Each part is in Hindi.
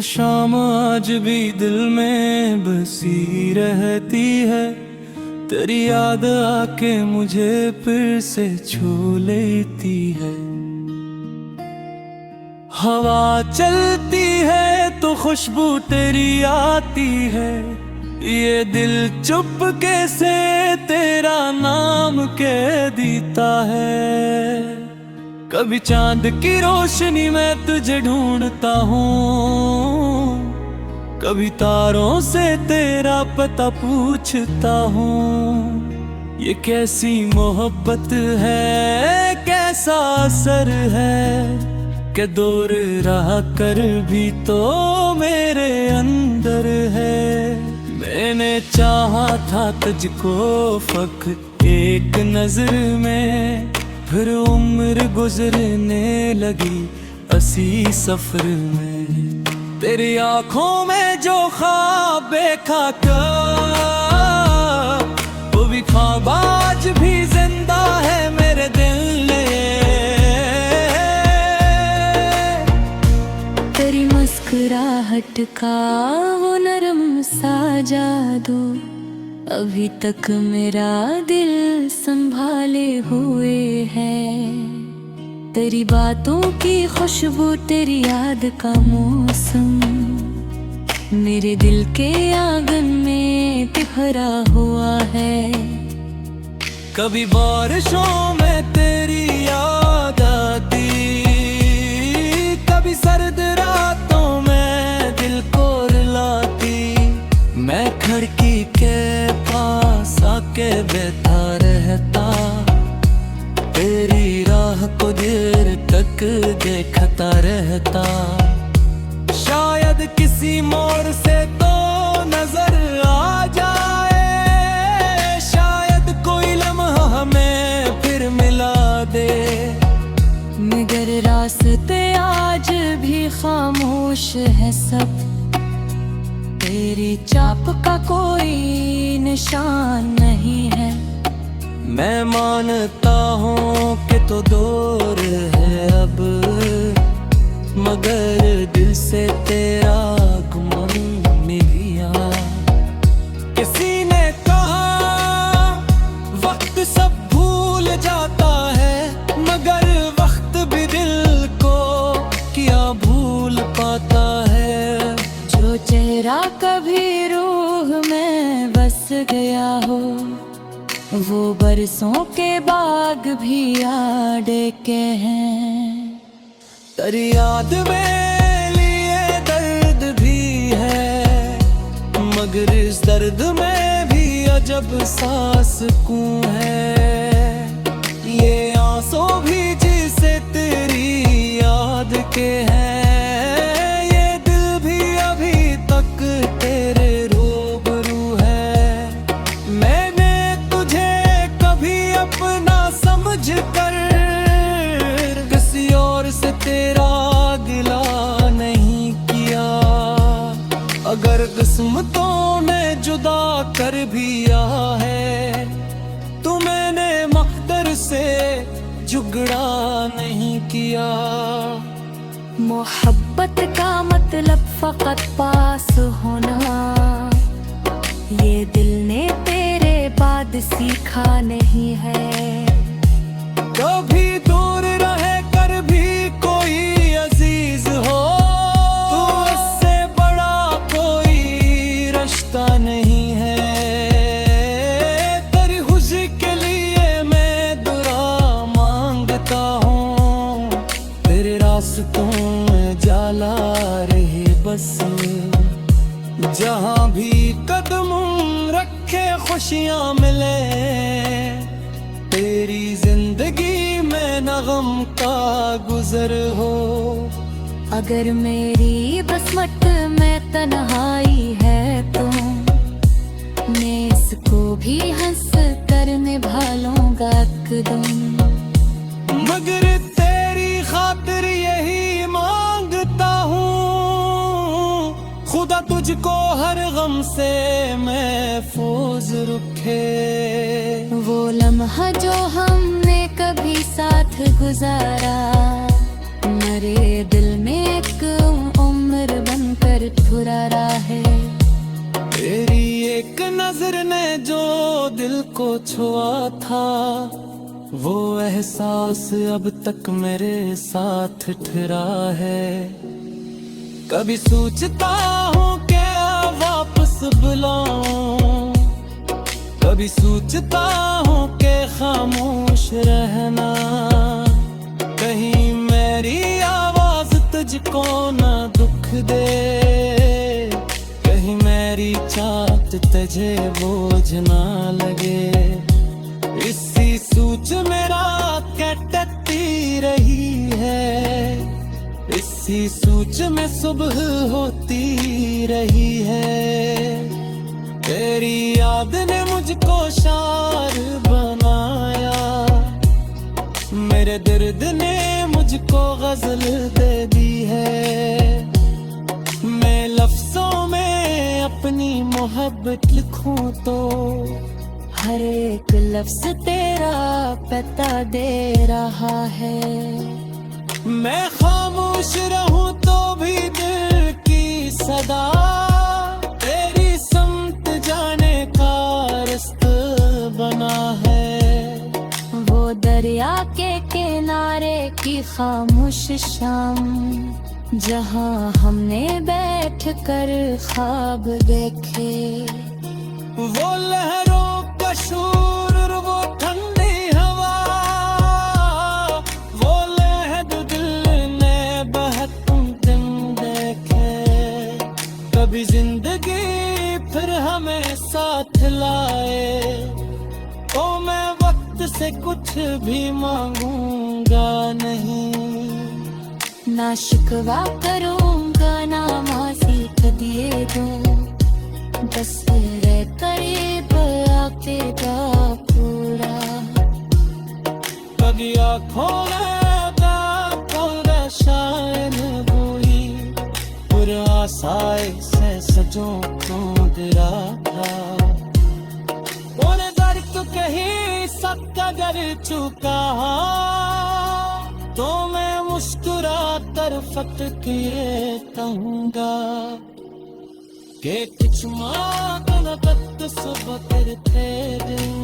शाम आज भी दिल में बसी रहती है, तेरी याद आके मुझे फिर से छू लेती है। हवा चलती है तो खुशबू तेरी आती है, ये दिल चुपके से तेरा नाम कह देता है। कभी चांद की रोशनी में तुझे ढूंढता हूँ, कभी तारों से तेरा पता पूछता हूँ। ये कैसी मोहब्बत है, कैसा असर है कि दूर रहा कर भी तो मेरे अंदर है। मैंने चाहा था तुझको फकत एक नजर में, फिर उम्र गुजरने लगी असी सफर में। तेरी आंखों में जो ख्वाब देखा था, वो भी ख्वाब आज भी जिंदा है मेरे दिल में। तेरी मुस्कुराहट का वो नरम सा जादू अभी तक मेरा दिल संभाले हुए है। तेरी बातों की खुशबू, तेरी याद का मौसम मेरे दिल के आंगन में तिहरा हुआ है। कभी बारिशों में तेरी याद आती, कभी सर्द रातों में दिल को रुलाती। मैं खिड़की के पास आके बैठा रहता, तेरी राह को देर तक देखता रहता। शायद किसी मोड़ से तो नजर आ जाए, शायद कोई लम्हा हमें फिर मिला दे। मगर रास्ते आज भी खामोश है सब, तेरी चाप का कोई निशान नहीं है। मैं मानता हूँ कि तो दूर है अब, मगर दिल से तेरा गुमान नहीं गया। किसी ने कहा वक्त सब भूल जाता है, मगर वक्त भी दिल को क्या भूल पाता है। जो चेहरा कभी रूह में बस गया हो, वो बरसों के बाग भी याद के हैं। तेरी याद में लिए दर्द भी है, मगर इस दर्द में भी अजब सा सुकून है। ये आंसू भी जिसे तेरी याद के हैं, ये दिल भी अभी तक तेरे रूबरू है। मैंने तुझे कभी अपना समझ कर किसी और से तेरा गिला नहीं किया। अगर किस्मतों ने जुदा कर भी आ है, तो मैंने मकदर से झगड़ा नहीं किया। मोहब्बत का मतलब फकत पास होना, ये दिल ने तेरे बाद सीखा नहीं है। कभी दूर रहे कर भी कोई अजीज हो, तो इससे बड़ा कोई रिश्ता नहीं है। तेरी खुशी के लिए मैं दुआ मांगता हूँ, तेरे रास्तों में जाला रहे बस। जहाँ भी कदम रखे खुशियाँ मिले, तेरी जिंदगी में न गम का गुजर हो। अगर मेरी बसमत में तन्हाई है तो मैं इसको भी हंस कर निभा लूंगा एकदम। मगर तेरी खातिर यही मांगता हूँ, खुदा तुझको हर गम से महफूज रखे। वो लम्हा जो हमने कभी साथ गुजारा, मेरे दिल में एक उम्र बनकर ठुरा है। तेरी एक नजर ने जो दिल को छुआ था, वो एहसास अब तक मेरे साथ ठहरा है। कभी सोचता हूँ क्या वापस बुलाऊं, कभी सोचता हूँ कि खामोश रहना, कहीं मेरी आवाज तुझको ना दुख दे, कहीं मेरी चाहत तुझे बोझ ना लगे। इसी सोच में रात कटती रही है, इसी सोच में सुबह होती रही है। तेरी याद ने मुझको शार बनाया, मेरे दर्द ने मुझको गजल दे दी है। मैं लफ्जों में अपनी मोहब्बत लिखूं तो हर एक लफ्ज तेरा पता दे रहा है। मैं खामोश रहूं तो भी दिल की सदा तेरी समत जाने का रास्ता बना है। वो दरिया के किनारे की खामोश शाम, जहाँ हमने बैठ कर ख्वाब देखे। वो लहरों का शोर और वो ठंडी हवा, वो लहद दिल ने बहत दिन देखे। कभी जिंदगी फिर हमें साथ लाए तो मैं वक्त से कुछ भी मांगूंगा नहीं। ना शिकवा करूंगा ना मासी दिए दूं, बस रह करीब आके का पूरा। कभी आँखों में शायद हुई पुरासाए से सजों को गिरा था। बोले दर्द कहीं सक कर चुका तो मैं मुस्कुरा कर फटकिए कहूँगा कि कुछ मांगना तक सब करते दूं।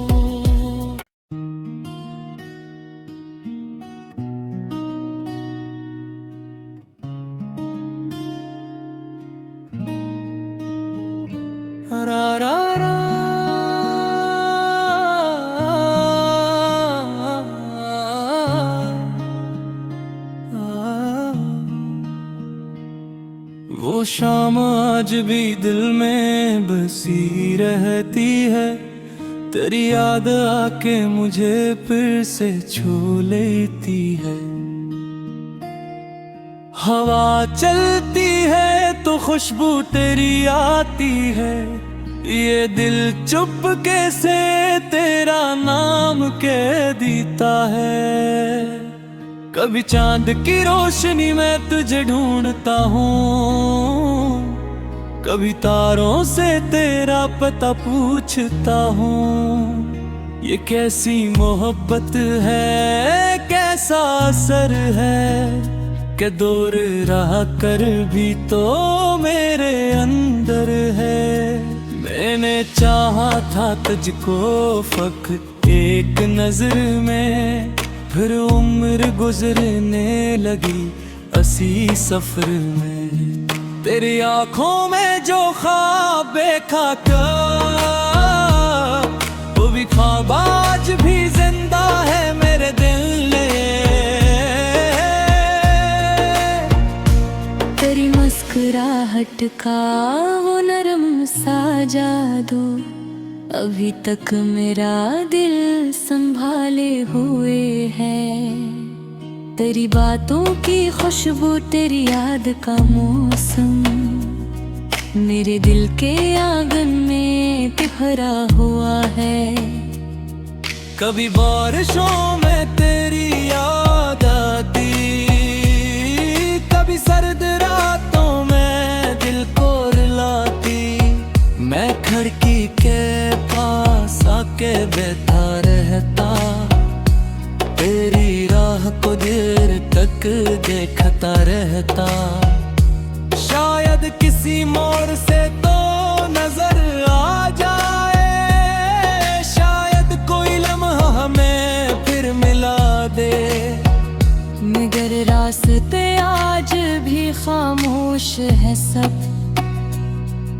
रा रा रा वो शाम आज भी दिल में बसी रहती है, तेरी याद आके मुझे फिर से छू लेती है। हवा चलती है तो खुशबू तेरी आती है, ये दिल चुप कैसे तेरा नाम कह देता है। कभी चांद की रोशनी में तुझे ढूंढता हूँ, कभी तारों से तेरा पता पूछता हूँ। ये कैसी मोहब्बत है, कैसा असर है कि दूर रहा कर भी तो मेरे अंदर है। मैंने चाहा था तुझको फक्त एक नजर में, फिर उम्र गुजरने लगी असी सफर में। तेरी आंखों में जो ख्वाब देखा वो भी ख्वाब आज भी जिंदा है मेरे दिल में। तेरी मुस्कुराहट का वो नरम सा जादू अभी तक मेरा दिल संभाले हुए है। तेरी बातों की खुशबू, तेरी याद का मौसम मेरे दिल के आंगन में बिखरा हुआ है। कभी बारिशों में तेरी याद आती, कभी सर्द रातों में दिल को रुलाती। मैं खिड़की के पास आके बैठा रहता, तेरी राह लम्हा को देर तक देखता रहता। शायद किसी मोड़ से तो नजर आ जाए, शायद कोई लम्हा हमें फिर मिला दे। मगर रास्ते आज भी खामोश है सब,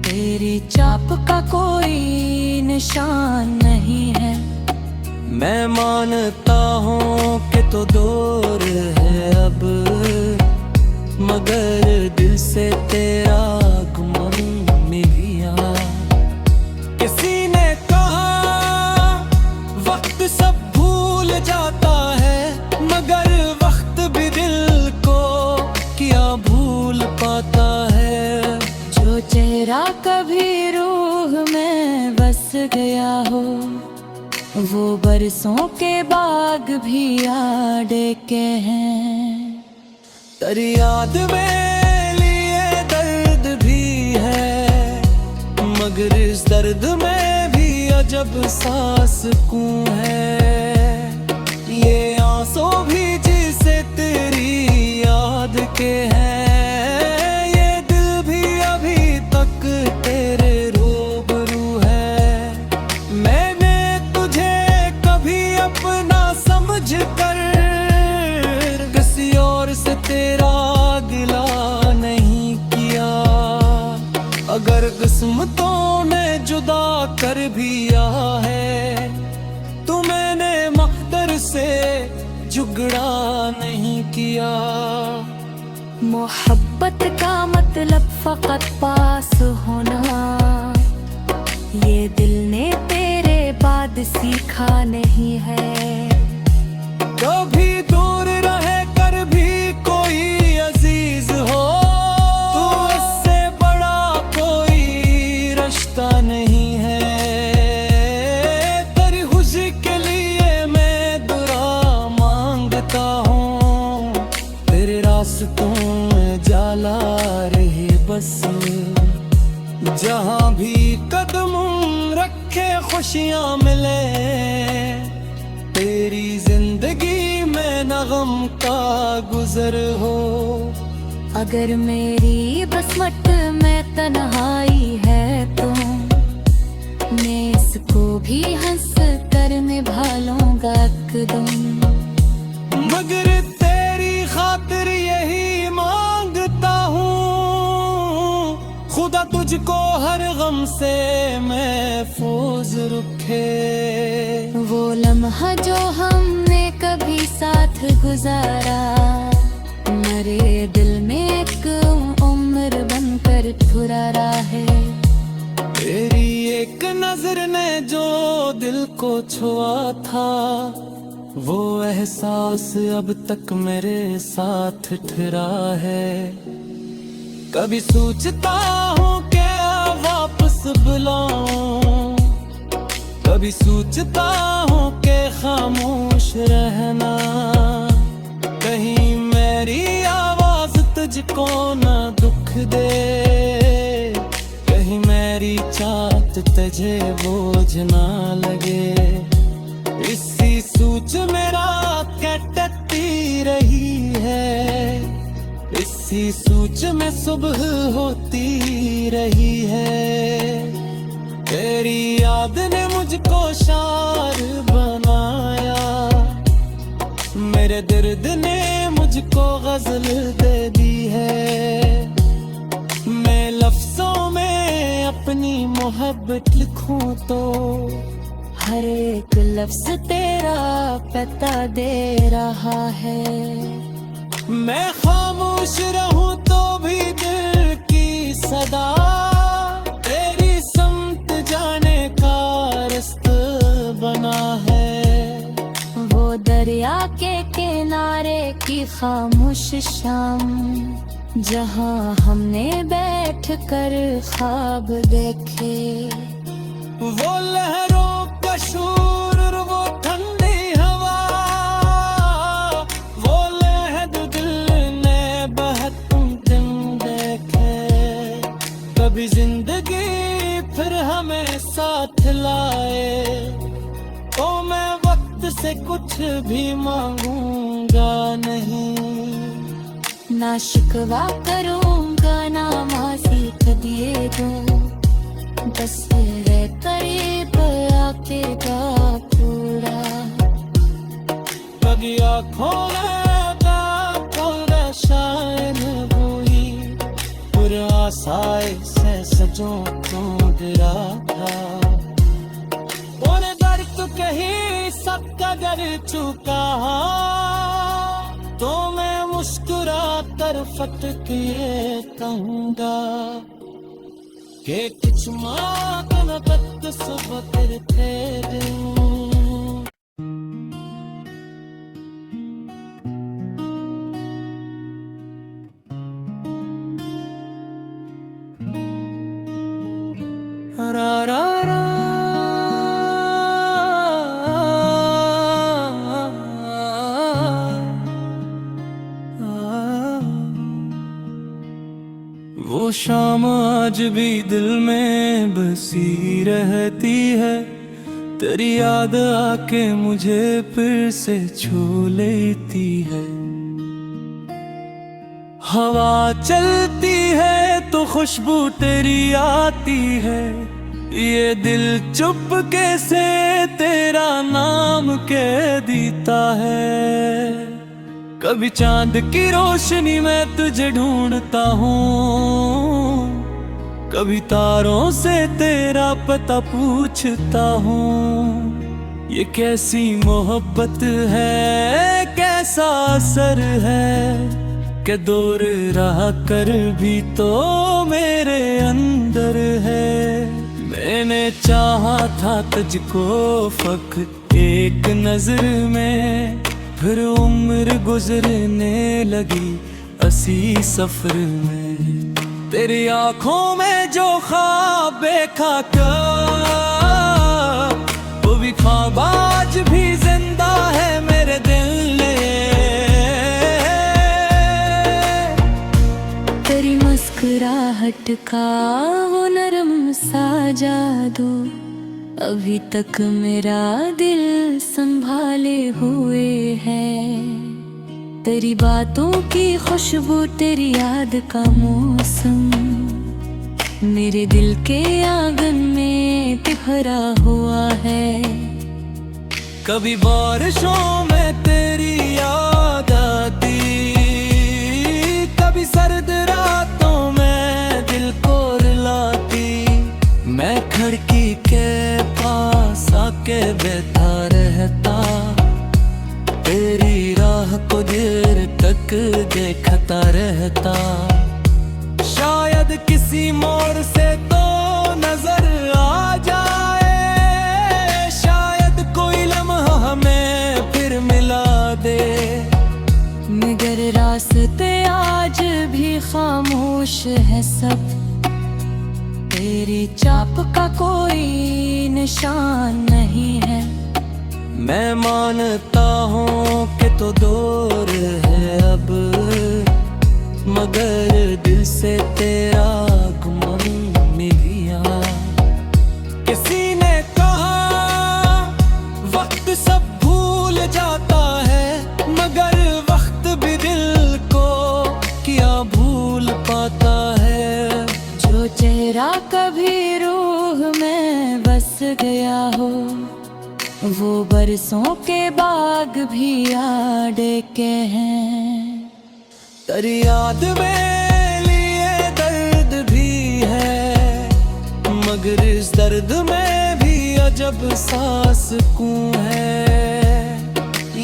तेरी चाप का कोई निशान नहीं है। मैं मानता हूँ कि तो दूर है अब, मगर दिल से तेरा गुमान मिल गया। किसी ने कहा वक्त सब भूल जाता है, मगर वक्त भी दिल को क्या भूल पाता है। जो चेहरा कभी रूह में बस गया हो, वो बरसों के बाग भी याद के हैं। तेरी याद में लिए दर्द भी है, मगर इस दर्द में भी अजब सा सुकून है। ये आंसू भी जिसे तेरी याद के हैं, ये दिल भी अभी तक तेरे रूबरू है। मैंने तुझे कभी अपना समझ कर किसी और से तेरा गिला नहीं किया। अगर किस्मतों ने जुदा कर भी आ है, तो मैंने मकदर से झगड़ा नहीं किया। मोहब्बत का मतलब फकत पास होना, ये दिल ने तेरे बाद सीखा नहीं है। कभी दूर रहे कर भी कोई अजीज हो, तो इससे बड़ा कोई रिश्ता नहीं है। तेरी खुशी के लिए मैं दुआ मांगता हूँ, तेरे रास्तों में जाला रहे बस। जहाँ भी कदम रखे खुशियाँ मिले, तेरी जिंदगी में न गम का गुजर हो। अगर मेरी बसमत में तन्हाई है तो मैं इसको भी हंस कर निभा लूंगा एकदम। मगर तेरी खातिर यही मांगता हूँ, खुदा तुझको हर गम से महफूज रखे। वो लम्हा जो हमने कभी साथ गुजारा, मेरे दिल में एक उम्र बनकर ठुरा है। तेरी एक नजर ने जो दिल को छुआ था, वो एहसास अब तक मेरे साथ ठहरा है। कभी सोचता हूँ क्या वापस बुलाऊं, कभी सोचता हूँ कि खामोश रहना। कहीं मेरी आवाज तुझको न दुख दे, कहीं मेरी चाहत तुझे बोझ ना लगे। इसी सोच में रात कटती रही है, इसी सोच में सुबह होती रही है। तेरी याद ने मुझको शार बनाया, मेरे दर्द ने मुझको गजल दे दी है। मैं लफ्जों में अपनी मोहब्बत लिखूं तो हर एक लफ्ज तेरा पता दे रहा है। मैं खामोश रहूं तो भी दिल की सदा तेरी समत जाने का रास्ता बना है। वो दरिया के किनारे की खामोश शाम, जहाँ हमने बैठ कर ख्वाब देखे। वो लहरों का शोर और वो ठंडी हवा, वो लहद दिल ने बहुत दिन देखे। कभी जिंदगी फिर हमें साथ लाए, तो मैं वक्त से कुछ भी मांगूंगा रहूंगा नहीं। ना शिकवा करूंगा ना मासी दिए दूं, बस रे करीब आके का पूरा। कभी आँखों खोले शायद हुई पुरासाए से सजों को गिरा था। और दर्द कहीं सब कदर चुका तो मैं मुस्कुरा कर फट के कहूँगा कि कुछ मात न बद सुबह करते दिन। रा रा रा वो शाम आज भी दिल में बसी रहती है, तेरी याद आके मुझे फिर से छू लेती है। हवा चलती है तो खुशबू तेरी आती है, ये दिल चुपके से तेरा नाम कह देता है। कभी चांद की रोशनी में तुझे ढूंढता हूँ, कभी तारों से तेरा पता पूछता हूँ। ये कैसी मोहब्बत है, कैसा असर है कि दूर रह कर भी तो मेरे अंदर है। मैंने चाहा था तुझको फक्त एक नजर में, फिर उम्र गुजरने लगी असी सफर में। तेरी आंखों में जो ख्वाब देखा वो भी ख्वाब आज भी जिंदा है मेरे दिल में। तेरी मुस्कुराहट का वो नरम सा जादू अभी तक मेरा दिल संभाले हुए है। तेरी बातों की खुशबू, तेरी याद का मौसम मेरे दिल के आंगन में तिहरा हुआ है। कभी बारिशों में तेरी याद आती, कभी सर्द रातों में दिल को रुलाती। मैं खिड़की के पास आके बैठा रहता, तेरी राह को देर तक देखता रहता। शायद किसी मोड़ से तो नजर आ जाए, शायद कोई लम्हा हमें फिर मिला दे। मगर रास्ते आज भी खामोश है सब, तेरी चाप का कोई निशान नहीं है। मैं मानता हूँ कि तो दूर है अब, मगर दिल से तेरा गुमान मिल गया। किसी ने कहा वक्त सब भूल जाता है, मगर वक्त भी दिल को क्या भूल पाता है। जो चेहरा कभी रूह में बस गया हो, वो बरसों के बाग भी याद के हैं। तेरी याद में लिए दर्द भी है, मगर इस दर्द में भी अजब सा सुकून है।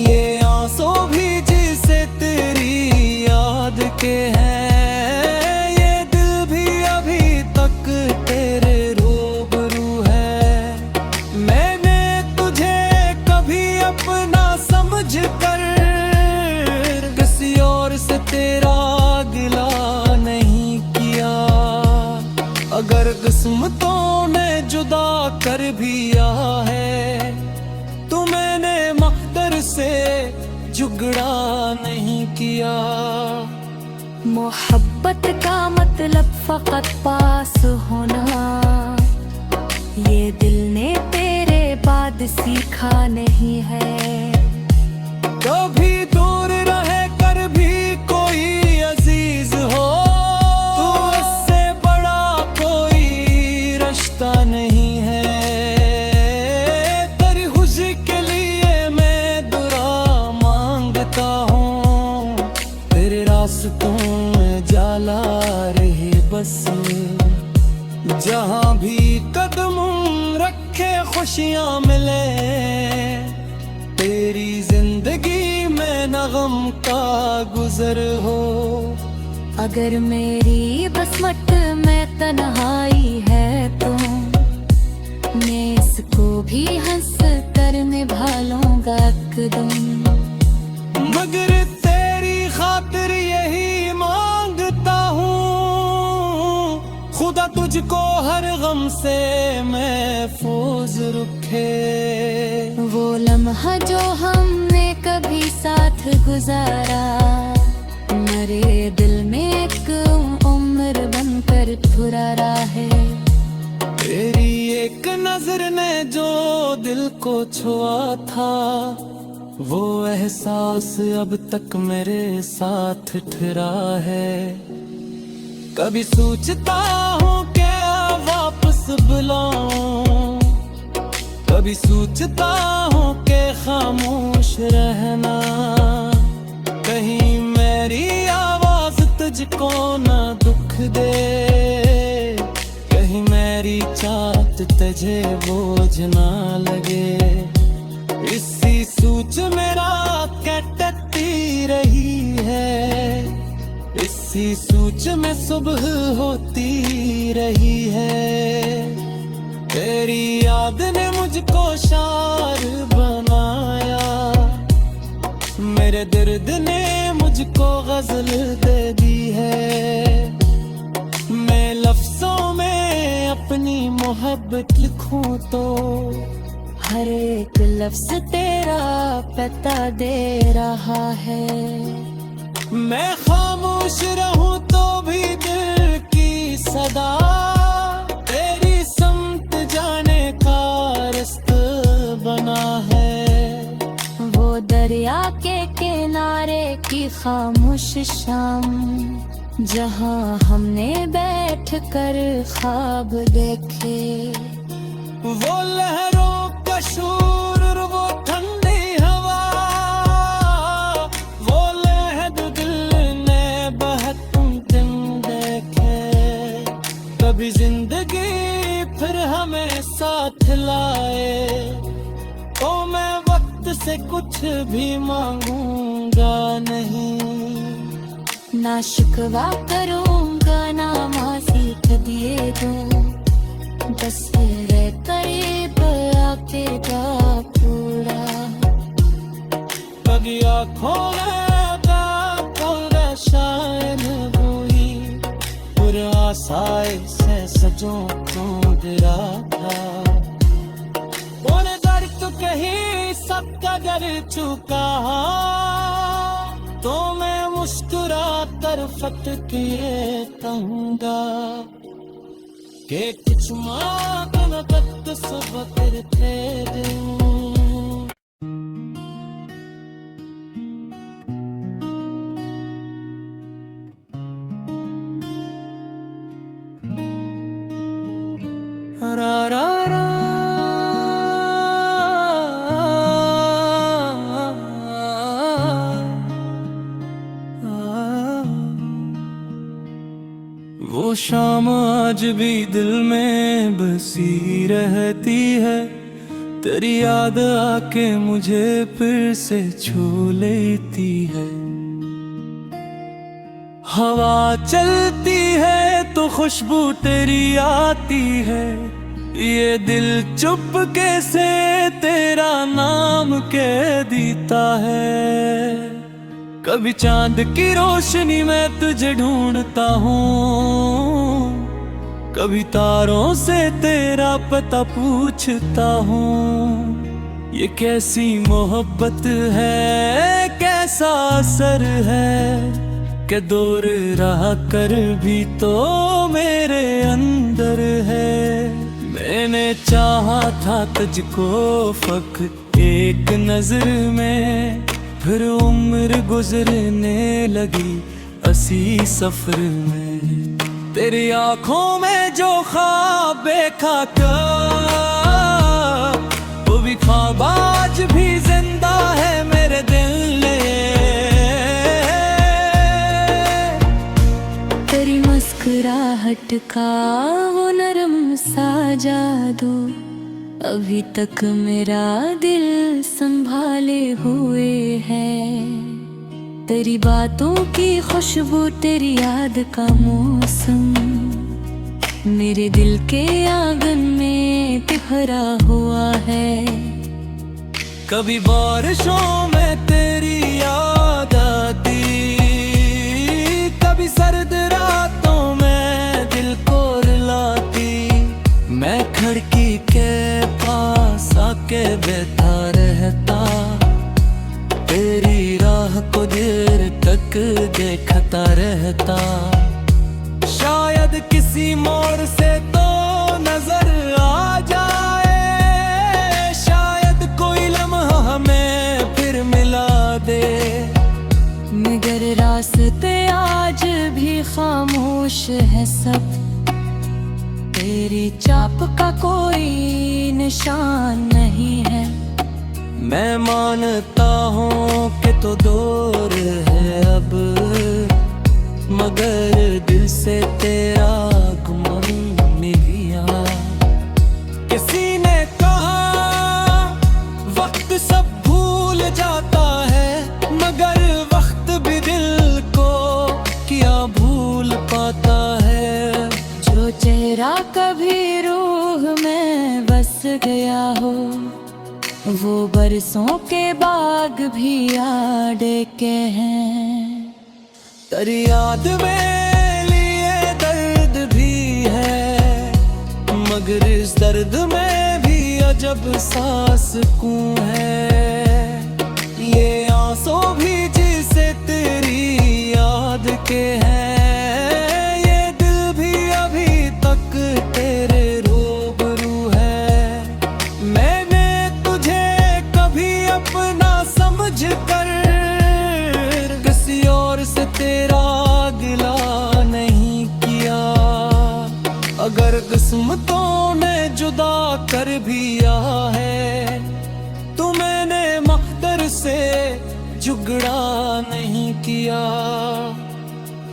ये आंसू भी जिसे तेरी याद के हैं, ये दिल भी अभी तक तेरे रूबरू है। मैंने तुझे कभी अपना समझ कर किसी और से तेरा गिला नहीं किया। अगर किस्मतों ने जुदा कर भी दिया है, तो मैंने मकदर से झगड़ा नहीं किया। मोहब्बत का मतलब फकत पास होना, ये दिल ने तेरे बाद सीखा नहीं है। कभी दूर रास्तों में जाला रहे बस, जहाँ भी कदम रखे खुशियाँ मिले, तेरी जिंदगी में न गम का गुजर हो। अगर मेरी बसमत में तन्हाई है तो मैं इसको भी हंस कर निभा लूंगा कदम। मगर तेरी खातिर यही मांगता हूँ, खुदा तुझको हर गम से महफूज रखे। वो लम्हा जो हमने कभी साथ गुजारा, मेरे दिल में एक उम्र बनकर फुरारा है। तेरी एक नजर ने जो दिल को छुआ था, वो एहसास अब तक मेरे साथ ठहरा है। कभी सोचता हूँ क्या वापस बुलाऊं, कभी सोचता हूँ कि खामोश रहना, कहीं मेरी आवाज तुझको ना दुख दे, कहीं मेरी चाहत तुझे बोझ ना लगे। इसी सोच मेरा कटती रही है, इसी सोच में सुबह होती रही है। तेरी याद ने मुझको शार बनाया, मेरे दर्द ने मुझको गजल दे दी है। मैं लफ्जों में अपनी मोहब्बत लिखूं तो हर एक लफ्ज तेरा पता दे रहा है। मैं खामोश रहूं तो भी दिल की सदा तेरी समत जाने का रास्ता बना है। वो दरिया के किनारे की खामोश शाम, जहाँ हमने बैठ कर ख्वाब देखे। वो लहरों का शोर और वो ठंडी हवा, वो लहद दिल ने बहुत दिन देखे। कभी जिंदगी फिर हमें साथ लाए तो मैं वक्त से कुछ भी मांगूंगा नहीं। ना शिकवा करूंगा ना मासीक दिए दो, बस तेरे करीब आके का पूरा। कभी आँखों में शायद हुई पुरासाए से सजों को गिरा था। बोले दर्द तो कहीं सबका डर चुका, तो मैं मुस्कुरा कर फत किए कहूँगा कि कुछ मांगना तक सब करते दूं। रा रा रा वो शाम आज भी दिल में बसी रहती है, तेरी याद आके मुझे फिर से छू लेती है। हवा चलती है तो खुशबू तेरी आती है, ये दिल चुप कैसे तेरा नाम कह देता है। कभी चांद की रोशनी में तुझे ढूंढता हूँ, कभी तारों से तेरा पता पूछता हूँ। ये कैसी मोहब्बत है, कैसा असर है कि दूर रह कर भी तो मेरे अंदर है। मैंने चाहा था तुझको फक एक नजर में, फिर उम्र गुजरने लगी असी सफर में। तेरी आंखों में जो ख्वाब देखा था, वो भी ख्वाब आज भी जिंदा है मेरे दिल में। का वो नरम सा जादू अभी तक मेरा दिल संभाले हुए है। तेरी बातों की खुशबू, तेरी याद का मौसम मेरे दिल के आंगन में तिहरा हुआ है। कभी बारिशों में तेरी याद आती, कभी सर्द रातों में दिल को रुलाती। मैं खिड़की के पास आके बैठा रहता, तेरी राह को देर तक देखता रहता। शायद किसी मोड़ से तो नजर आ जाए, शायद कोई लम्हा हमें फिर मिला दे। मगर रास्ते आज भी खामोश है सब, तेरी चाप का कोई निशान नहीं है। मैं मानता हूँ कि तो दूर है अब, मगर दिल से तेरा गुमान मिल गया। किसी ने कहा वक्त सब भूल जाता है, मगर वक्त भी दिल को क्या भूल पाता है। जो चेहरा कभी रूह में बस गया हो, वो बरसों के बाग भी याद के हैं। तेरी याद में लिए दर्द भी है, मगर इस दर्द में भी अजब सा सुकून है। ये आंसू भी जिसे तेरी याद के हैं, ये दिल भी अभी तक तेरे रूबरू है। मैंने तुझे कभी अपना समझ कर किसी और से तेरा गिला नहीं किया। अगर किस्मतों ने जुदा कर भी दिया है, तो मैंने मकदर से झगड़ा नहीं किया।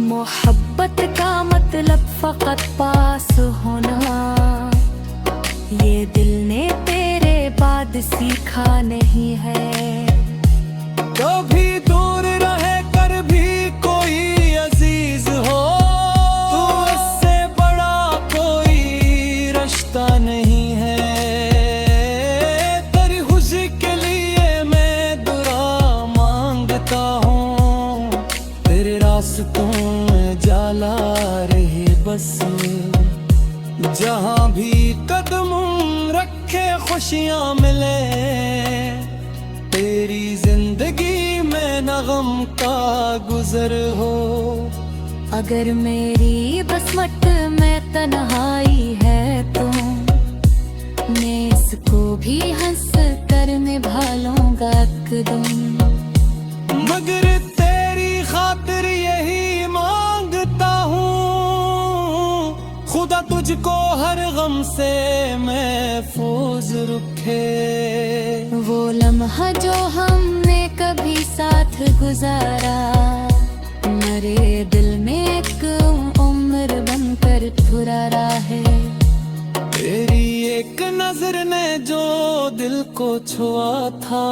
मोहब्बत का मतलब फकत पास होना, ये दिल ने तेरे बाद सीखा नहीं है। कभी दूर रहे कर भी कोई अजीज हो, तो इससे बड़ा कोई रिश्ता नहीं है। तेरी खुशी के लिए मैं दुआ मांगता हूँ, तेरे रास्तों में जाला रहे बस। जहाँ भी कदम रखे खुशियाँ मिले, तेरी जिंदगी में न गम का गुजर हो। अगर मेरी बसमत में तन्हाई है तो मैं इसको भी हंस कर निभा लूंगा कदम। मगर तेरी खातिर यही मांगता हूँ, खुदा तुझको हर गम से महफूज रखे। वो लम्हा जो हमने कभी साथ गुजारा, मेरे दिल में एक उम्र बनकर ठुरा है। तेरी एक नजर ने जो दिल को छुआ था,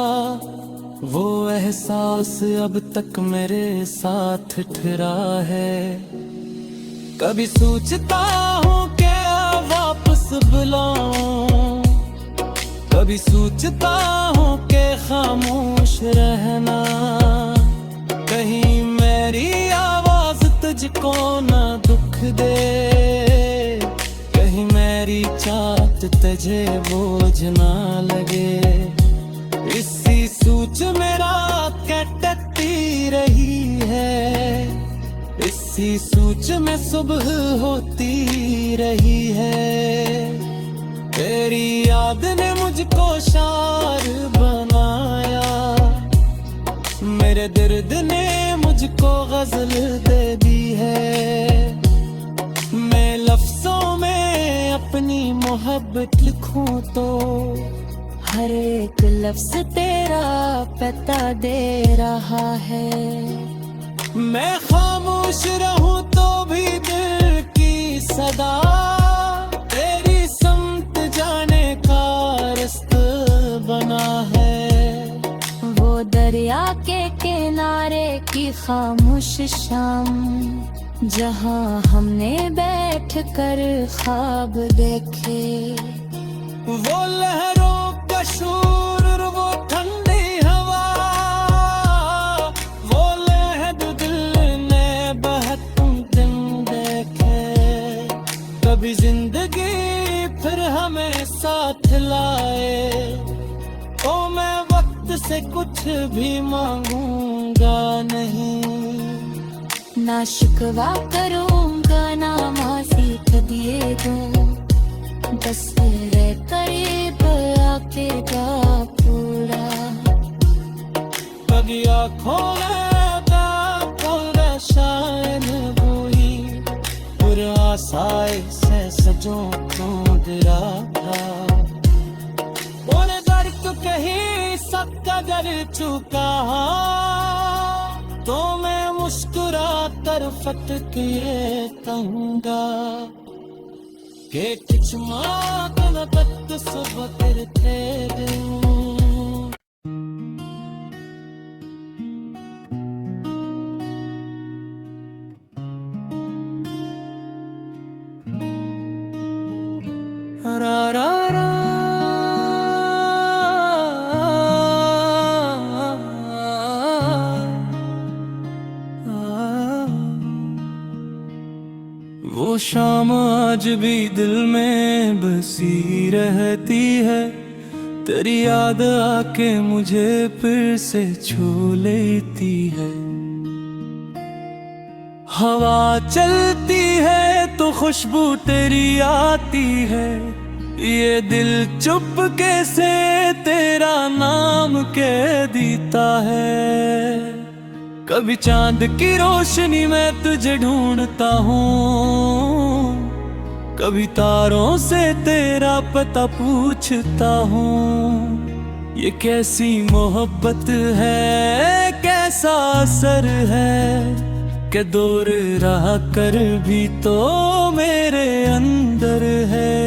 वो एहसास अब तक मेरे साथ ठहरा है। कभी सोचता हूँ क्या वापस बुलाऊं, कभी सोचता हूँ कि खामोश रहना। कहीं मेरी आवाज तुझको न दुख दे, कहीं मेरी चाहत तुझे बोझ ना लगे। इसी सोच मेरा कटती रही है, इसी सोच में सुबह होती रही है। तेरी याद ने मुझको शार बनाया, मेरे दर्द ने मुझको गजल दे दी है। मैं लफ्जों में अपनी मोहब्बत लिखूं तो हर एक लफ्ज तेरा पता दे रहा है। मैं खामोश रहूं तो भी दिल की सदा तेरी समत जाने का रास्ता बना है। वो दरिया के किनारे की खामोश शाम, जहाँ हमने बैठ कर ख्वाब देखे। वो लहरों का शोर और वो ठंडी हवा, वो लहद दिल ने बहुत दिन देखे। कभी जिंदगी फिर हमें साथ लाए, ओ मैं वक्त से कुछ भी मांगूंगा नहीं। ना शिकवा करूंगा ना मासी दिए दो, बस तेरे करीब आके का पूरा। कभी आँखों में शायद हुई पुरासाई से सजों को दिरा था। बोले दर्द कहीं सबका कर चुका, तो मैं मुस्कुरा कर फट किए कहूँगा कि कुछ माँ तक सब करते दिन। रा रा रा वो शाम आज भी दिल में बसी रहती है, तेरी याद आके मुझे फिर से छू लेती है। हवा चलती है तो खुशबू तेरी आती है, ये दिल चुपके से तेरा नाम कह देता है। कभी चांद की रोशनी में तुझे ढूंढता हूँ, कभी तारों से तेरा पता पूछता हूँ। ये कैसी मोहब्बत है, कैसा असर है कि दूर रह कर भी तो मेरे अंदर है।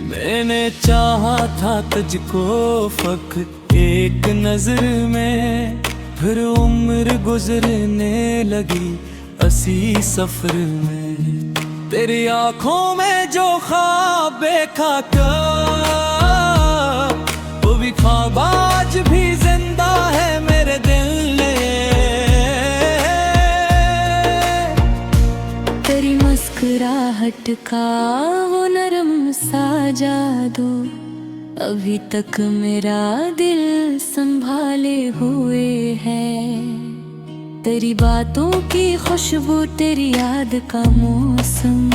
मैंने चाहा था तुझको फक एक नजर में, फिर उम्र गुजरने लगी असी सफर में। तेरी आंखों में जो ख्वाब देखा वो भी ख्वाब आज भी जिंदा है मेरे दिल में। तेरी मुस्कुराहट का वो नरम सा जादू अभी तक मेरा दिल संभाले हुए है। तेरी बातों की खुशबू, तेरी याद का मौसम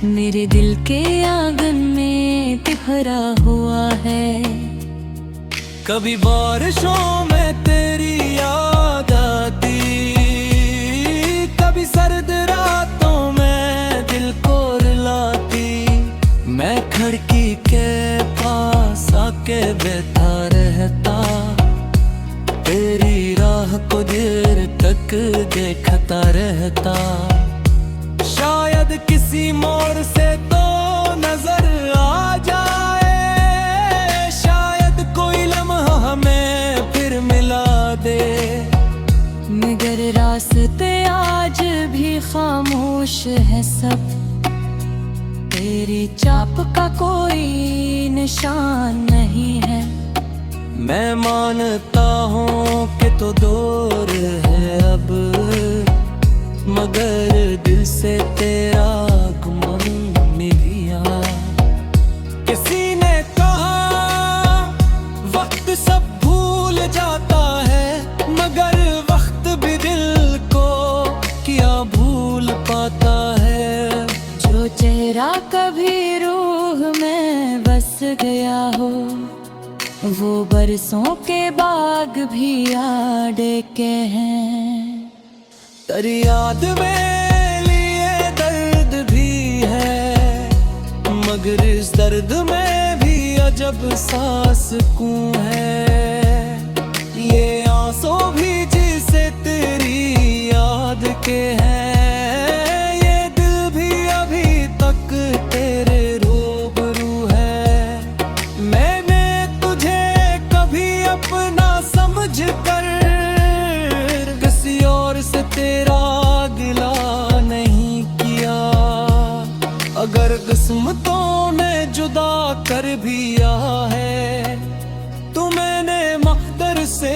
मेरे दिल के आंगन में तिहरा हुआ है। कभी बारिशों में तेरी याद आती, कभी सर्द रातों में दिल को रुलाती। मैं खिड़की के पास आके बैठा रहता, तेरी राह को देर तक देखता रहता। शायद किसी मोड़ से तो नजर आ जाए, शायद कोई लम्हा हमें फिर मिला दे। मगर रास्ते आज भी खामोश है सब, तेरी चाप का कोई निशान नहीं है। मैं मानता हूँ कि तो दूर है अब, मगर दिल से तेरा गुमान मिल गया। किसी ने कहा वक्त सब भूल जाता है, मगर वक्त भी दिल को क्या भूल पाता है। जो चेहरा कभी रूह में बस गया हो, वो बरसों के बाग भी याद के हैं। तेरी याद में लिए दर्द भी है, मगर इस दर्द में भी अजब सा सुकून है। ये आंसू भी जिसे तेरी याद के हैं, ये दिल भी अभी तेरा गिला नहीं किया। अगर किस्मतों ने जुदा कर भी दिया है तो मैंने मकदर से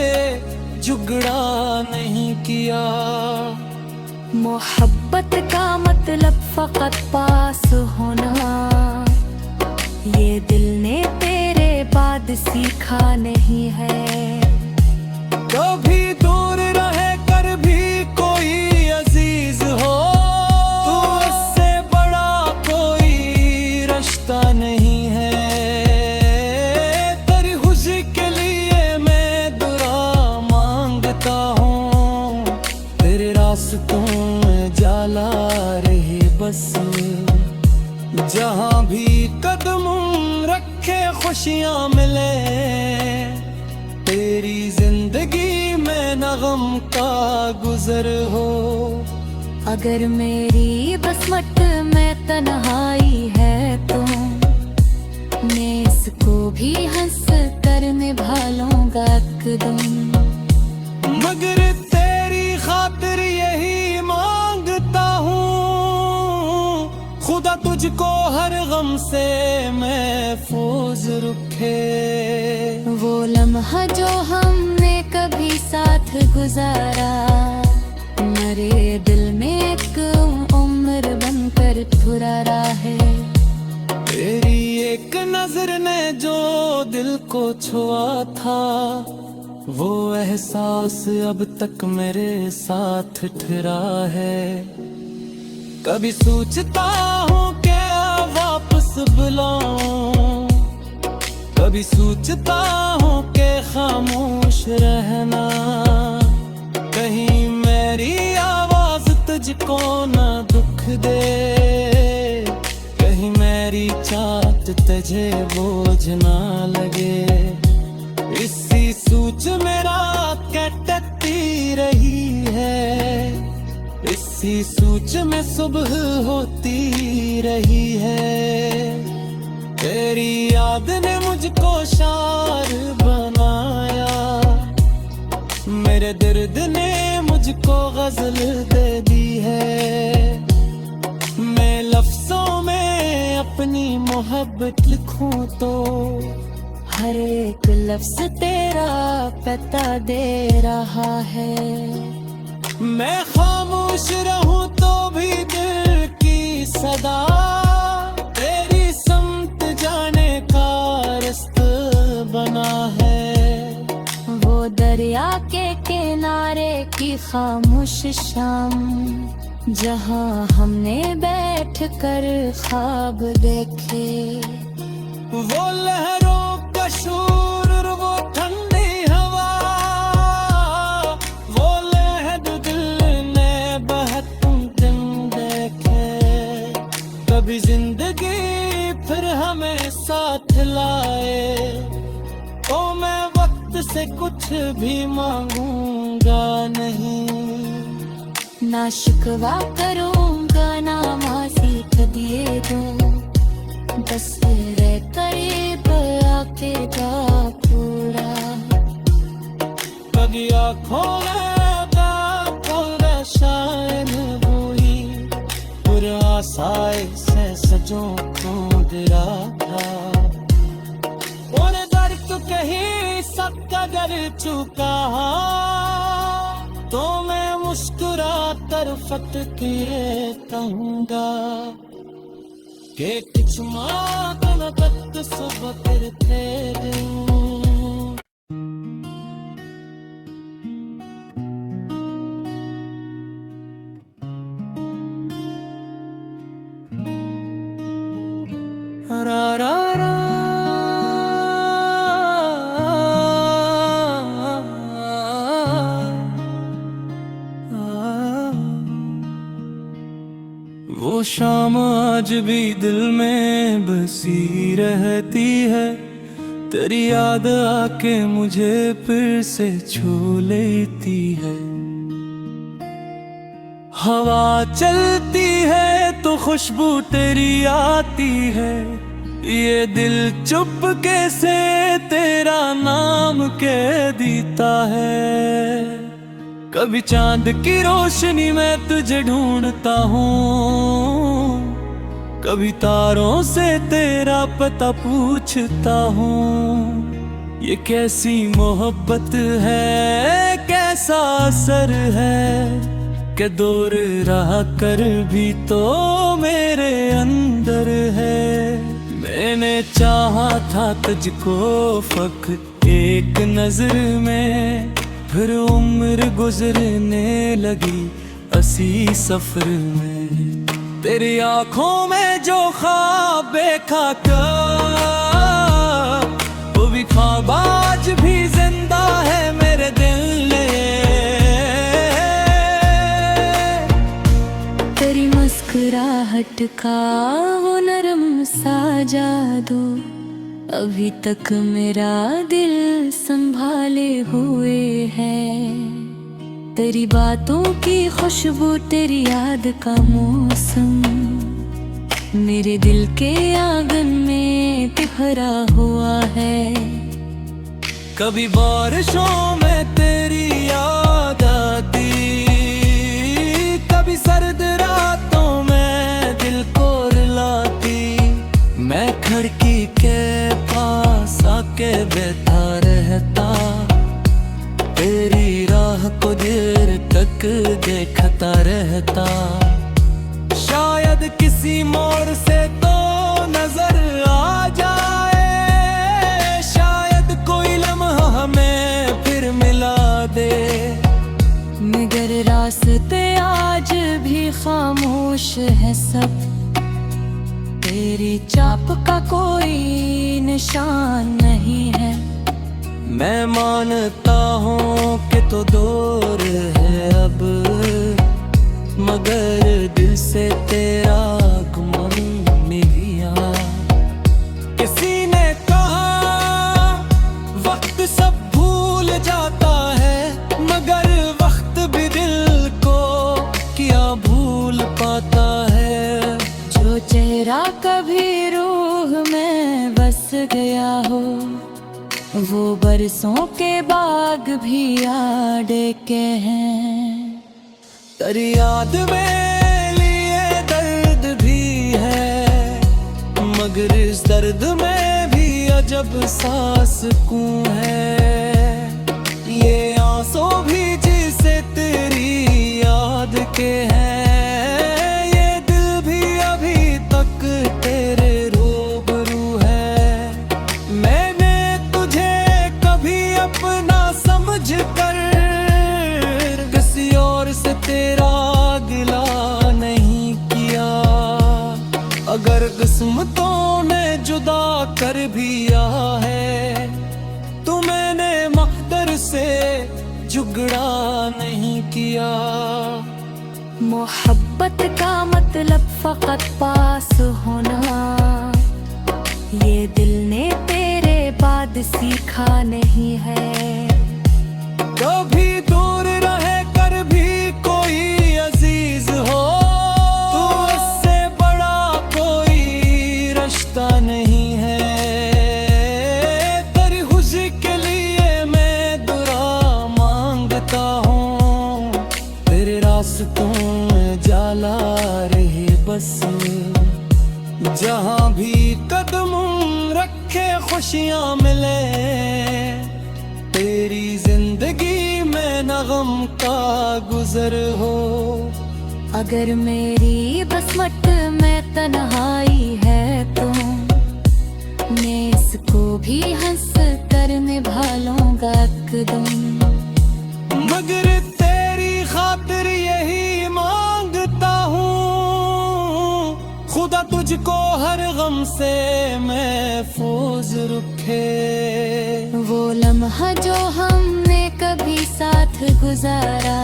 झगड़ा नहीं किया। मोहब्बत का मतलब फकत पास होना, ये दिल ने तेरे बाद सीखा नहीं है। कभी दूर रहे कर भी कोई अजीज हो, तो उससे बड़ा कोई रिश्ता नहीं है। तेरी खुशी के लिए मैं दुआ मांगता हूँ, तेरे रास्तों में जाला रहे बस। जहाँ भी कदम रखे खुशियाँ मिले, तेरी जिंदगी में न गम का गुजर हो। अगर मेरी बसमत में तन्हाई है तो मैं इसको भी हंस कर निभा लूंगा एकदम। मगर तेरी खातिर यही मांगता हूँ, खुदा तुझको हर गम से महफूज रखे। वो लम्हा जो हमने कभी साथ गुजारा, मेरे दिल में एक उम्र बनकर ठुरा है। तेरी एक नजर ने जो दिल को छुआ था, वो एहसास अब तक मेरे साथ ठहरा है। कभी सोचता हूँ क्या वापस बुलाऊं, कभी सोचता हूँ कि खामोश रहना। कहीं मेरी आवाज तुझको न दुख दे, कहीं मेरी चाहत तुझे बोझ ना लगे। इसी सोच में रात कटती रही है, इसी सोच में सुबह होती रही है। तेरी याद ने मुझको शार बनाया, मेरे दर्द ने मुझको गजल दे दी है। मैं लफ्जों में अपनी मोहब्बत लिखूं तो हर एक लफ्ज तेरा पता दे रहा है। मैं खामोश रहूं तो भी दिल की सदा तेरी समत जाने का रास्ता बना है। वो दरिया के किनारे की खामोश शाम, जहाँ हमने बैठ कर ख्वाब देखे। वो लहरों का शोर और वो ठंडी हवा, वो लहद दिल ने बहुत दिन देखे। कभी जिंदगी फिर हमें साथ लाए तो मैं वक्त से कुछ भी मांगूंगा नहीं। ना शिकवा करूंगा ना मासी दिए दूं, बस तेरे करीब आके का पूरा। कभी आँखों में शायद हुई पुरासाए से सजों को गिरा था। और दर्द कहीं सबका डर चुका तो मैं मुस्कुरा कर फट किए कहूँगा कि कुछ माँ तक सुबह करते दिन। रा रा रा वो शाम आज भी दिल में बसी रहती है, तेरी याद आके मुझे फिर से छू लेती है। हवा चलती है तो खुशबू तेरी आती है, ये दिल चुपके से तेरा नाम कह देता है। कभी चांद की रोशनी में तुझे ढूंढता हूँ, कभी तारों से तेरा पता पूछता हूँ। ये कैसी मोहब्बत है, कैसा असर है कि दूर रहा कर भी तो मेरे अंदर है। मैंने चाहा था तुझको फक्त एक नजर में, फिर उम्र गुजरने लगी असी सफर में। तेरी आंखों में जो ख्वाब देखा था, वो भी ख्वाब आज भी जिंदा है मेरे दिल में। तेरी मुस्कुराहट का वो नरम सा जादू अभी तक मेरा दिल संभाले हुए है। तेरी बातों की खुशबू, तेरी याद का मौसम मेरे दिल के आंगन में तिहरा हुआ है। कभी बारिशों में तेरी याद आती, कभी सर्द रातों में दिल को रुलाती। मैं खिड़की के पास आके बैठा रहता, तेरी राह को देर तक देखता रहता। शायद किसी मोड़ से तो नजर आ जाए, शायद कोई लम्हा हमें फिर मिला दे। मगर रास्ते आज भी खामोश है सब, तेरी चाप का कोई निशान नहीं है। मैं मानता हूँ कि तो दूर है अब, मगर दिल से तेरा गुमान नहीं गया। किसी ने कहा वक्त सब भूल जाता है, मगर वक्त भी दिल को क्या भूल पाता है। जो चेहरा कभी रूह में बस गया हो, वो बरसों के बाग भी याद के हैं। तेरी याद में लिए दर्द भी है, मगर इस दर्द में भी अजब सा सुकून है। ये आंसू भी जिसे तेरी याद के हैं, ये दिल भी अभी तक तेरे रूबरू है। मैंने तुझे कभी अपना समझ कर किसी और से तेरा गिला नहीं किया। अगर किस्मतों ने जुदा कर भी आ है, तो मैंने मकदर से झगड़ा नहीं किया। मोहब्बत का मतलब फकत पास होना, ये दिल ने तेरे बाद सीखा नहीं है। कभी दूर रहे कर भी कोई अजीज हो, तो इससे बड़ा कोई रिश्ता नहीं है। तेरी खुशी के लिए मैं दुआ मांगता हूँ, तेरे रास्तों में जाला रहे बस। जहाँ भी कदम रखे खुशियाँ मिले, तेरी जिंदगी में न गम का गुजर हो। अगर मेरी बसमत में तन्हाई है तो मैं इसको भी हंस कर निभा लूंगा एकदम। मगर तेरी खातिर यही मांगता हूँ, खुदा तुझको हर गम से महफूज रखे। वो लम्हा जो हमने कभी साथ गुजारा,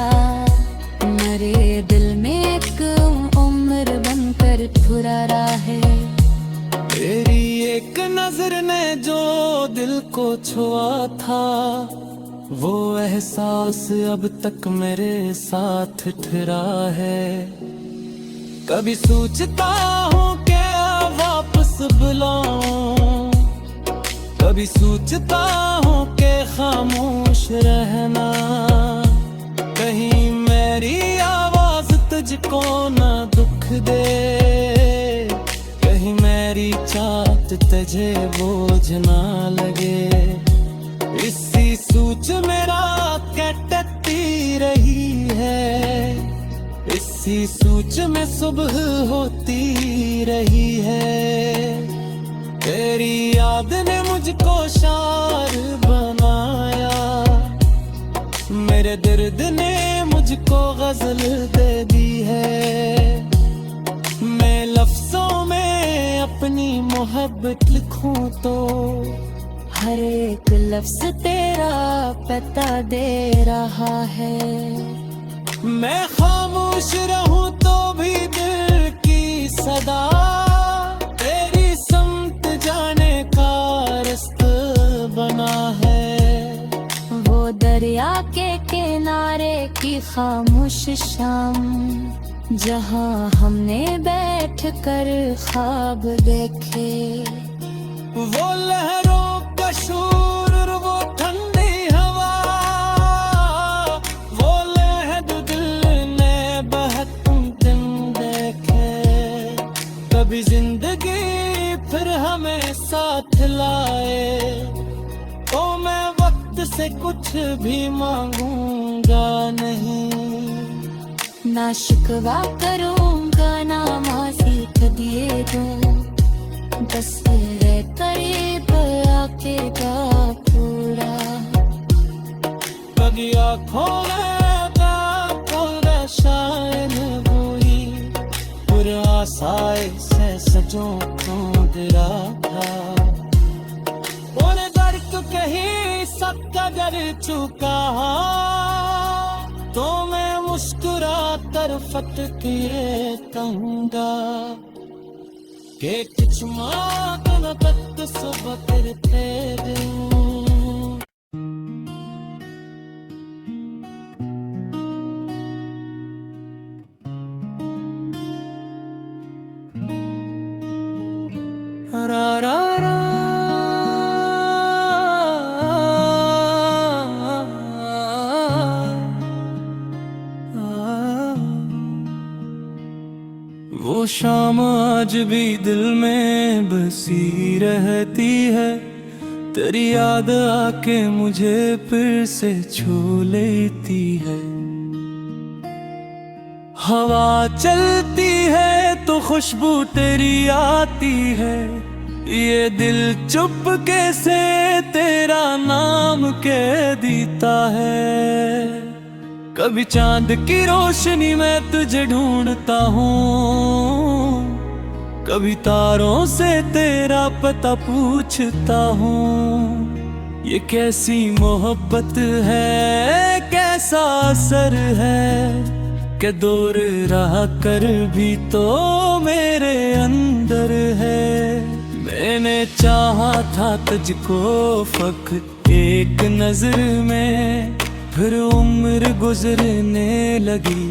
मेरे दिल में एक उम्र बनकर फुरारा है। तेरी एक नजर ने जो दिल को छुआ था, वो एहसास अब तक मेरे साथ ठहरा है। कभी सोचता हूँ क्या वापस बुलाऊं, कभी सोचता हूँ कि खामोश रहना। कहीं तुझे बोझ ना लगे। इसी सोच मेरा कटती रही है, इसी सोच में सुबह होती रही है। तेरी याद ने मुझको शार बनाया, मेरे दर्द ने मुझको गजल दे दी है। मैं लफ्जों में अपनी मोहब्बत लिखूं तो हर एक लफ्ज तेरा पता दे रहा है। मैं खामोश रहूं तो भी दिल की सदा तेरी समत जाने का रास्ता बना है। वो दरिया के किनारे की खामोश शाम, जहाँ हमने बैठ कर ख्वाब देखे। वो लहरों का शोर और वो ठंडी हवा, वो लहद दिल ने बहुत दिन देखे। कभी जिंदगी फिर हमें साथ लाए तो मैं वक्त से कुछ भी मांगूंगा नहीं। ना शिकवा करूंगा ना मासी दिए दूं, बस तेरे करीब आके का पूरा। कभी आँखों में शायद हुई पुरासाए से सजों ढूंढ रहा था। और दर्द कहीं सबका डर चुका तो मैं मुस्कुरा कर फट किए कहूँगा कि कुछ मातम तक सुबह करते दिन। रा रा रा वो शाम आज भी दिल में बसी रहती है। तेरी याद आके मुझे फिर से छू लेती है। हवा चलती है तो खुशबू तेरी आती है। ये दिल चुपके से तेरा नाम कह देता है। कभी चांद की रोशनी में तुझे ढूंढता हूँ, कभी तारों से तेरा पता पूछता हूँ। ये कैसी मोहब्बत है, कैसा असर है कि दूर रह कर भी तो मेरे अंदर है। मैंने चाहा था तुझको फक्त एक नजर में, फिर उम्र गुजरने लगी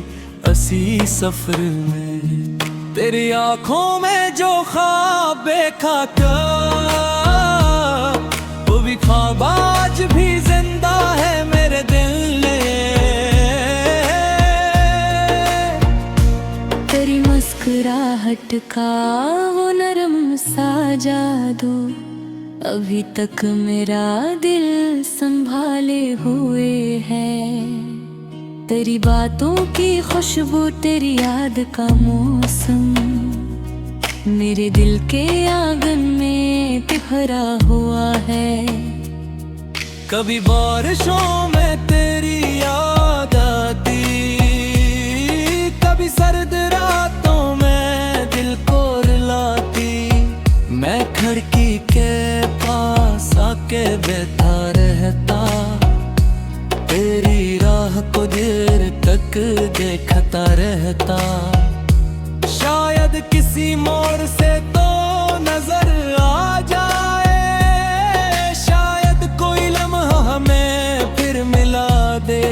असी सफर में। तेरी आंखों में जो ख्वाब देखा था वो भी ख्वाब आज भी जिंदा है मेरे दिल में। तेरी मुस्कुराहट का वो नरम सा जादू अभी तक मेरा दिल संभाले हुए है। तेरी बातों की खुशबू, तेरी याद का मौसम मेरे दिल के आंगन में तिहरा हुआ है। कभी बारिशों में तेरी याद आती, कभी सर्द रातों में दिल को रुलाती। मैं खिड़की के पास आके बैठा रहता, तेरी राह को देर तक देखता रहता। शायद किसी मोड़ से तो नजर आ जाए, शायद कोई लम्हा हमें फिर मिला दे।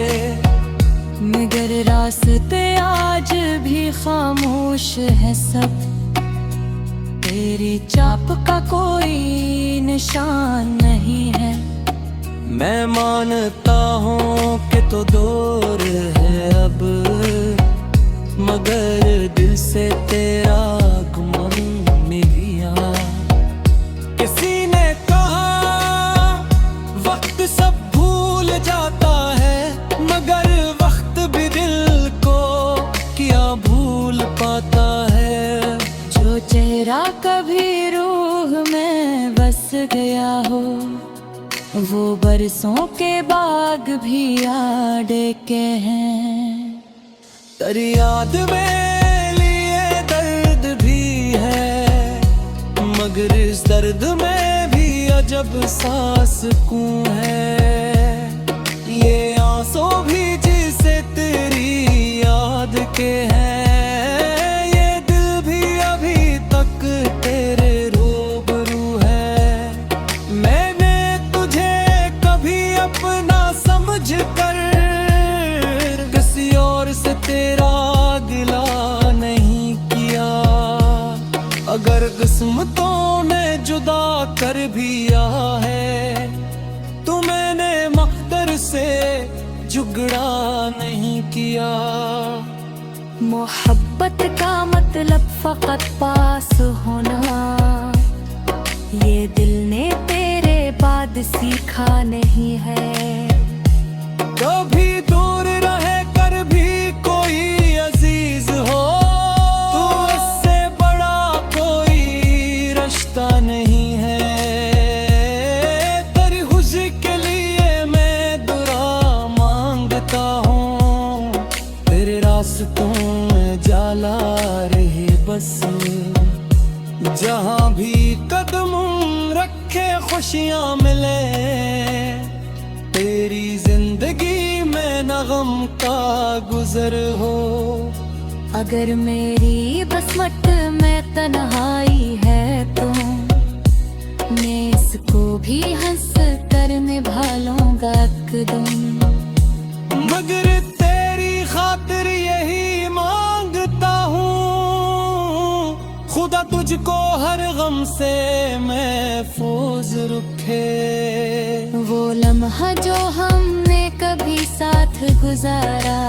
मगर रास्ते आज भी खामोश है सब, तेरी चाप का कोई निशान नहीं है। मैं मानता हूँ कि तो दूर है अब, मगर दिल से तेरा गुमान मिलिया। कि पाता है। जो चेहरा कभी रूह में बस गया हो, वो बरसों के बाग भी याद के हैं। तेरी याद में लिए दर्द भी है, मगर इस दर्द में भी अजब सा सुकून है। ये आंसू भी जिसे तेरी याद के हैं, ये दिल भी अभी तक तेरे रूबरू है। मैंने तुझे कभी अपना समझ कर किसी और से तेरा गिला नहीं किया। अगर किस्मतों ने जुदा कर भी दिया है, तो मैंने मकदर से झगड़ा नहीं किया। मोहब्बत का मतलब फकत पास होना, ये दिल ने तेरे बाद सीखा नहीं है। कभी दूर रहे कर भी कोई अजीज हो, तो इससे बड़ा कोई रिश्ता नहीं है। तेरी खुशी के लिए मैं दुआ मांगता हूँ, तेरे रास्तों में जाला रहे बस। जहाँ भी कदम रखे खुशियाँ मिले, तेरी जिंदगी में न गम का गुजर हो। अगर मेरी बसमत में तन्हाई है तो मैं इसको भी हंस कर निभा लूंगा कदम। मगर तेरी खातिर यही मांगता हूँ, खुदा तुझको हर गम से महफूज रखे। वो लम्हा जो हमने कभी साथ गुजारा,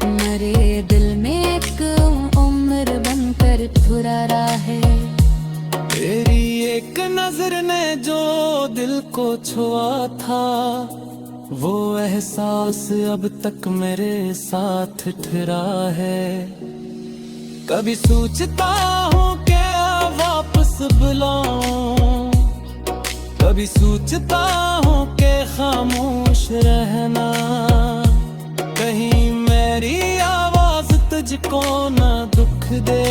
मेरे दिल में एक उम्र बनकर ठुरा है। तेरी एक नजर ने जो दिल को छुआ था, वो एहसास अब तक मेरे साथ ठहरा है। कभी सोचता हूँ क्या वापस बुलाऊं, कभी सोचता हूँ कि खामोश रहना। कहीं मेरी आवाज तुझको न दुख दे,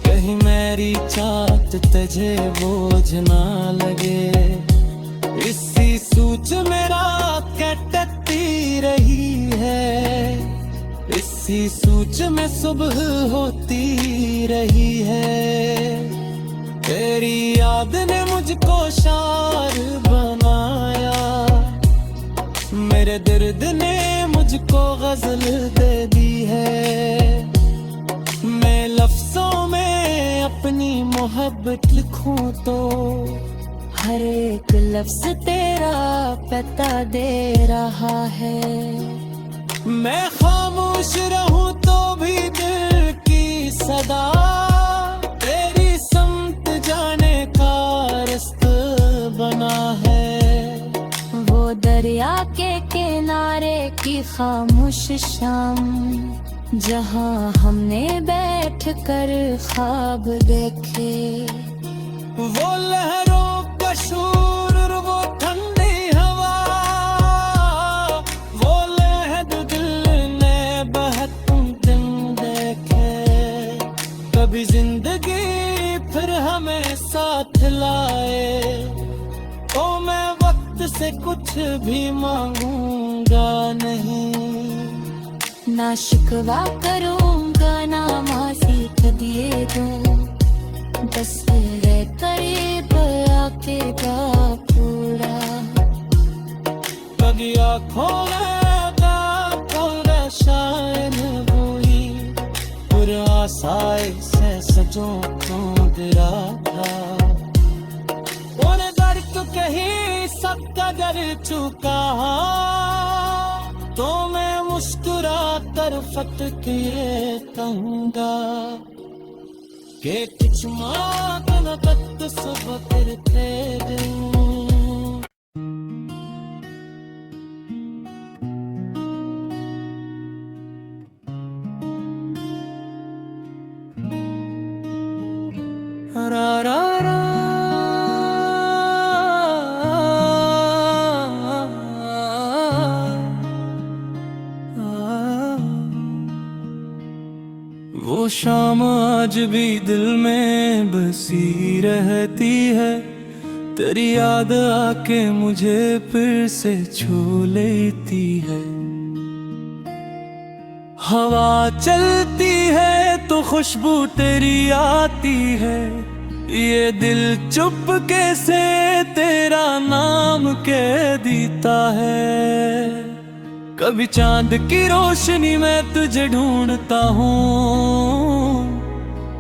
कहीं मेरी चाहत तुझे बोझ ना लगे। इसी सोच मेरा कटती रही है, इसी सोच में सुबह होती रही है। तेरी याद ने मुझको शार बनाया, मेरे दर्द ने मुझको गजल दे दी है। मैं लफ्जों में अपनी मोहब्बत लिखूं तो हर एक लफ्ज तेरा पता दे रहा है। मैं खामोश रहूं तो भी दिल की सदा तेरी समत जाने का रास्ता बना है। वो दरिया के किनारे की खामोश शाम, जहाँ हमने बैठ कर ख्वाब देखे। वो लहरों का शोर और वो ठंडी हवा, वो लहद दिल ने बहत दिन देखे। कभी जिंदगी फिर हमें साथ लाए, तो मैं वक्त से कुछ भी मांगूंगा नहीं। ना शिकवा करूंगा ना मासीक दिए दूं, बस रे करीब आके का पूरा। कभी आँखों में शायद हुई, पूरा आसाई से सजों को गिरा था। और दर्द कहीं सबका डर चुका, तो मैं मुस्कुरा कर फत किए कहूँगा कि कुछ मांगना तक सुबह करते दिन। शाम आज भी दिल में बसी रहती है, तेरी याद आके मुझे फिर से छू लेती है। हवा चलती है तो खुशबू तेरी आती है, ये दिल चुपके से तेरा नाम कह देता है। कभी चांद की रोशनी में तुझे ढूंढता हूँ,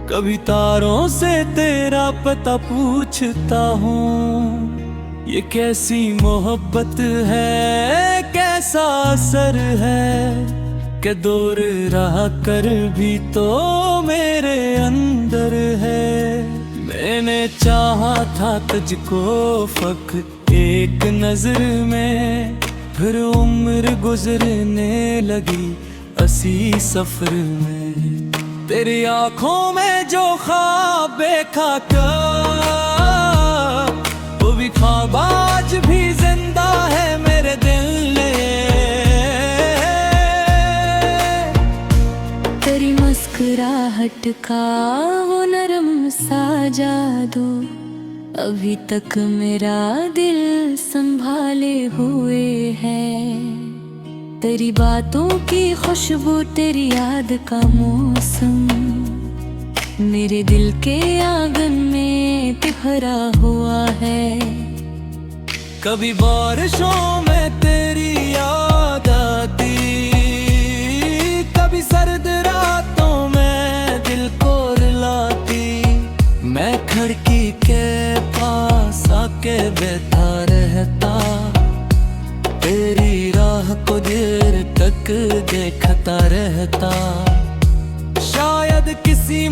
कभी तारों से तेरा पता पूछता हूँ। ये कैसी मोहब्बत है, कैसा असर है कि दूर रहा कर भी तो मेरे अंदर है। मैंने चाहा था तुझको फकत एक नजर में, फिर उम्र गुजरने लगी असी सफर में। तेरी आंखों में जो ख्वाब देखा था, वो भी ख्वाब आज भी जिंदा है मेरे दिल में। तेरी मुस्कुराहट का वो नरम सा जादू अभी तक मेरा दिल संभाले हुए है। तेरी बातों की खुशबू, तेरी याद का मौसम मेरे दिल के आंगन में तिहरा हुआ है। कभी बारिशों में तेरी याद आती, कभी सर्द रातों में दिल को रुलाती। मैं खिड़की के पास आके बैठा रहता, तेरी राह को देर तक देखता रहता। शायद किसी